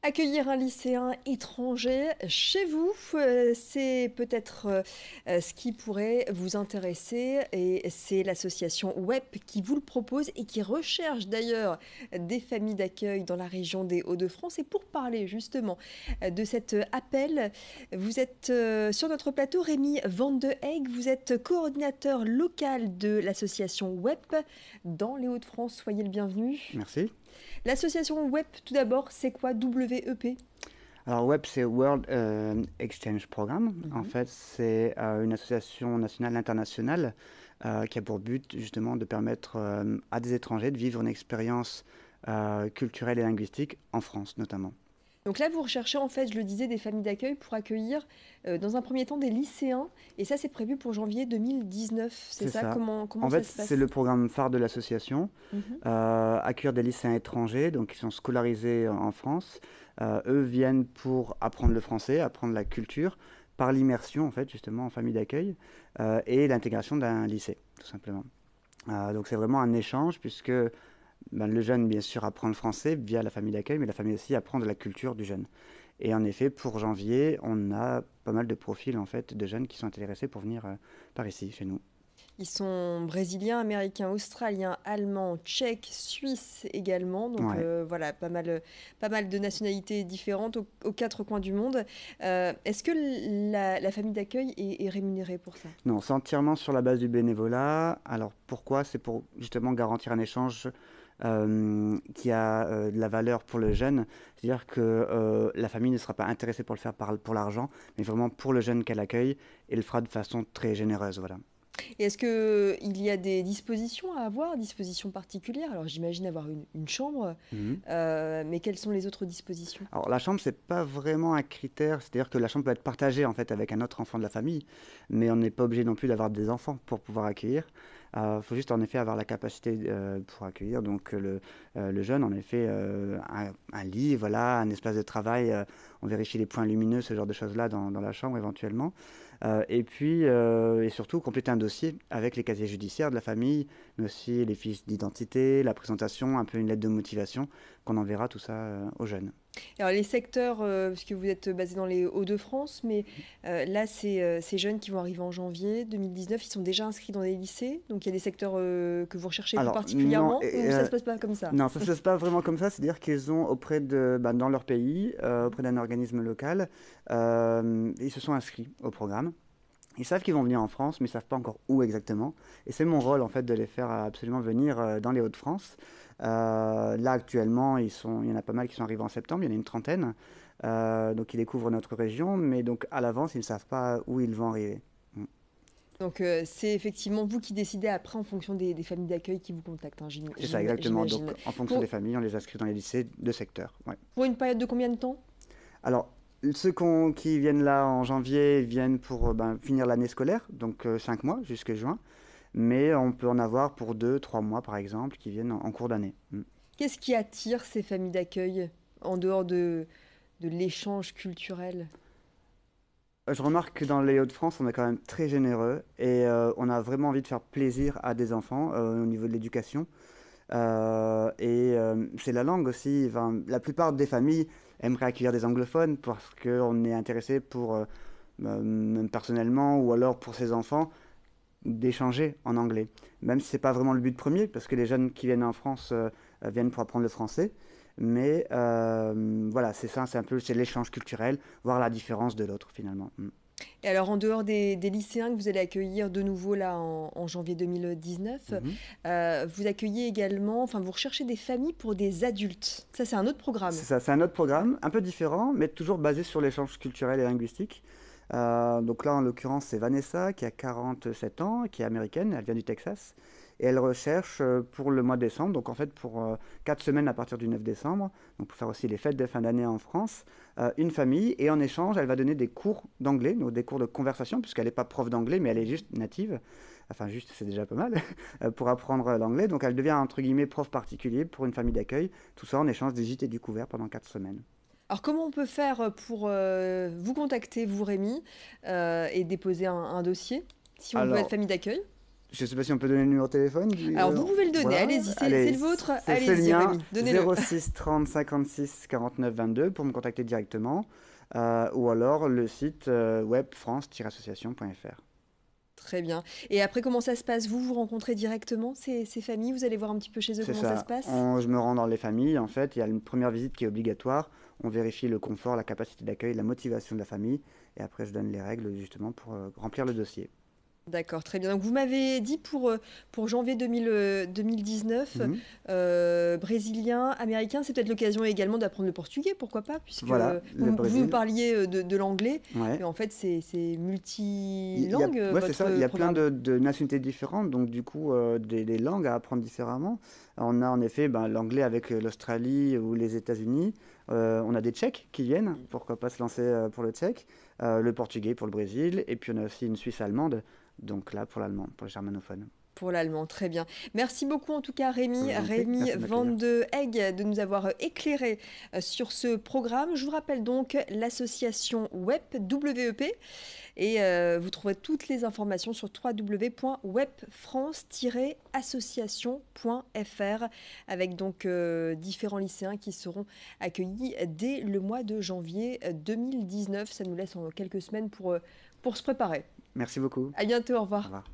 Accueillir un lycéen étranger chez vous, c'est peut-être ce qui pourrait vous intéresser et c'est l'association WEP qui vous le propose et qui recherche d'ailleurs des familles d'accueil dans la région des Hauts-de-France. Et pour parler justement de cet appel, vous êtes sur notre plateau, Rémi Van de Hegg, vous êtes coordinateur local de l'association WEP dans les Hauts-de-France. Soyez le bienvenu. Merci. L'association WEP, tout d'abord, c'est quoi WEP? Alors WEP, c'est World Exchange Programme. En Mhm. fait, c'est une association nationale internationale qui a pour but justement de permettre à des étrangers de vivre une expérience culturelle et linguistique en France notamment. Donc là, vous recherchez en fait, je le disais, des familles d'accueil pour accueillir dans un premier temps des lycéens. Et ça, c'est prévu pour janvier 2019. C'est C'est ça? ça. Comment En ça fait, se c'est passe? le programme phare de l'association. Mhm. Accueillir des lycéens étrangers, donc qui sont scolarisés en France. Eux viennent pour apprendre le français, apprendre la culture, par l'immersion en fait justement en famille d'accueil et l'intégration d'un lycée, tout simplement. Donc c'est vraiment un échange puisque le jeune bien sûr apprend le français via la famille d'accueil, mais la famille aussi apprend de la culture du jeune. Et en effet, pour janvier, on a pas mal de profils en fait de jeunes qui sont intéressés pour venir par ici, chez nous. Ils sont brésiliens, américains, australiens, allemands, tchèques, suisses également. Donc Ouais. voilà, pas mal de nationalités différentes aux quatre coins du monde. Est-ce que la famille d'accueil est rémunérée pour ça? Non, c'est entièrement sur la base du bénévolat. Alors pourquoi? C'est pour justement garantir un échange qui a de la valeur pour le jeune. C'est-à-dire que la famille ne sera pas intéressée pour le faire pour l'argent, mais vraiment pour le jeune qu'elle accueille et le fera de façon très généreuse. Voilà. Et est-ce qu'il y a des dispositions à avoir, dispositions particulières? Alors j'imagine avoir une chambre, Mhm. mais quelles sont les autres dispositions? Alors la chambre, c'est pas vraiment un critère, c'est-à-dire que la chambre peut être partagée en fait avec un autre enfant de la famille, mais on n'est pas obligé non plus d'avoir des enfants pour pouvoir accueillir. Il faut juste en effet avoir la capacité pour accueillir. Donc le jeune, en effet, un lit, voilà, un espace de travail. On vérifie les points lumineux, ce genre de choses-là dans la chambre éventuellement. Et puis et surtout compléter un dossier avec les casiers judiciaires de la famille, mais aussi les fiches d'identité, la présentation, un peu une lettre de motivation qu'on enverra tout ça aux jeunes. Alors les secteurs, parce que vous êtes basé dans les Hauts-de-France, mais là c'est ces jeunes qui vont arriver en janvier 2019, ils sont déjà inscrits dans des lycées, donc il y a des secteurs que vous recherchez plus Alors non, particulièrement, ou ça se passe pas comme ça? non, ça se passe pas vraiment comme ça. C'est-à-dire qu'ils ont dans leur pays, auprès d'un organisme local, ils se sont inscrits au programme. Ils savent qu'ils vont venir en France, mais ils savent pas encore où exactement. Et c'est mon rôle en fait de les faire absolument venir dans les Hauts-de-France. Là actuellement, il y en a pas mal qui sont arrivés en septembre. Il y en a une trentaine. Donc ils découvrent notre région, mais donc à l'avance, ils ne savent pas où ils vont arriver. Mm. Donc c'est effectivement vous qui décidez après en fonction des familles d'accueil qui vous contactent, hein, C'est ça exactement. Donc j'imagine. en fonction Pour, des familles, on les inscrit dans les lycées de secteur. Ouais. pour une période de combien de temps? Alors, qui viennent là en janvier viennent pour finir l'année scolaire, donc 5 mois jusqu'à juin. Mais on peut en avoir pour 2, 3 mois, par exemple, qui viennent en cours d'année. Mm. Qu'est-ce qui attire ces familles d'accueil en dehors de l'échange culturel? Je remarque que dans les Hauts-de-France, on est quand même très généreux et on a vraiment envie de faire plaisir à des enfants au niveau de l'éducation. C'est la langue aussi. Enfin, la plupart des familles aimeraient accueillir des anglophones parce qu'on est intéressé pour, même personnellement, ou alors pour ses enfants, d'échanger en anglais. Même si c'est pas vraiment le but premier, parce que les jeunes qui viennent en France viennent pour apprendre le français. Mais voilà, c'est ça, c'est l'échange culturel, voir la différence de l'autre finalement. Mm. Et alors, en dehors des lycéens que vous allez accueillir de nouveau là en janvier 2019, Mhm. vous accueillez également, enfin, vous recherchez des familles pour des adultes. Ça, c'est un autre programme. C'est ça, c'est un autre programme, un peu différent, mais toujours basé sur l'échange culturel et linguistique. Donc là, en l'occurrence, c'est Vanessa qui a 47 ans, qui est américaine, elle vient du Texas, et elle recherche pour le mois de décembre, donc en fait pour 4 semaines à partir du 9 décembre, donc pour faire aussi les fêtes de fin d'année en France, une famille, et en échange, elle va donner des cours d'anglais, donc des cours de conversation, puisqu'elle n'est pas prof d'anglais, mais elle est juste native, enfin juste, c'est déjà pas mal, pour apprendre l'anglais, donc elle devient entre guillemets prof particulier pour une famille d'accueil, tout ça en échange des gîtes et du couvert pendant 4 semaines. Alors, comment on peut faire pour vous contacter, vous Rémi, et déposer un dossier, si on veut être Alors, famille d'accueil? Je ne sais pas si on peut donner le numéro de téléphone. Alors, vous pouvez le donner, Voilà. allez-y, Allez, c'est le vôtre. c'est le Allez-y, mien, Rémi, donnez-le. 06 30 56 49 22 pour me contacter directement. Ou alors le site web france-association.fr. Très bien. Et après, comment ça se passe? Vous vous rencontrez directement ces familles? Vous allez voir un petit peu chez eux C'est comment ça se ça. passe? Je me rends dans les familles. En fait, il y a une première visite qui est obligatoire. On vérifie le confort, la capacité d'accueil, la motivation de la famille. Et après, je donne les règles justement pour remplir le dossier. D'accord, très bien. Donc vous m'avez dit pour janvier 2019, Mhm. brésilien, américain, c'est peut-être l'occasion également d'apprendre le portugais, pourquoi pas, puisque Voilà, le vous me Brésil. parliez de l'anglais, Ouais. mais en fait c'est Il y a, multilingue ouais, c'est ça. Il y votre a plein programme. de nationalités différentes, donc du coup, des langues à apprendre différemment. On a en effet l'anglais avec l'Australie ou les États-Unis. On a des Tchèques qui viennent, pourquoi pas se lancer pour le tchèque. Le portugais pour le Brésil. Et puis on a aussi une Suisse allemande, donc là pour l'allemand, pour le germanophone. Pour l'allemand, très bien. Merci beaucoup en tout cas Je Rémi, vous en prie, Rémi merci de Van m'accueillir. de Egg de nous avoir éclairé sur ce programme. Je vous rappelle donc l'association WEP, WEP, et vous trouverez toutes les informations sur www.webfrance-association.fr avec donc différents lycéens qui seront accueillis dès le mois de janvier 2019. Ça nous laisse en quelques semaines pour se préparer. Merci beaucoup. À bientôt, au Au revoir. revoir.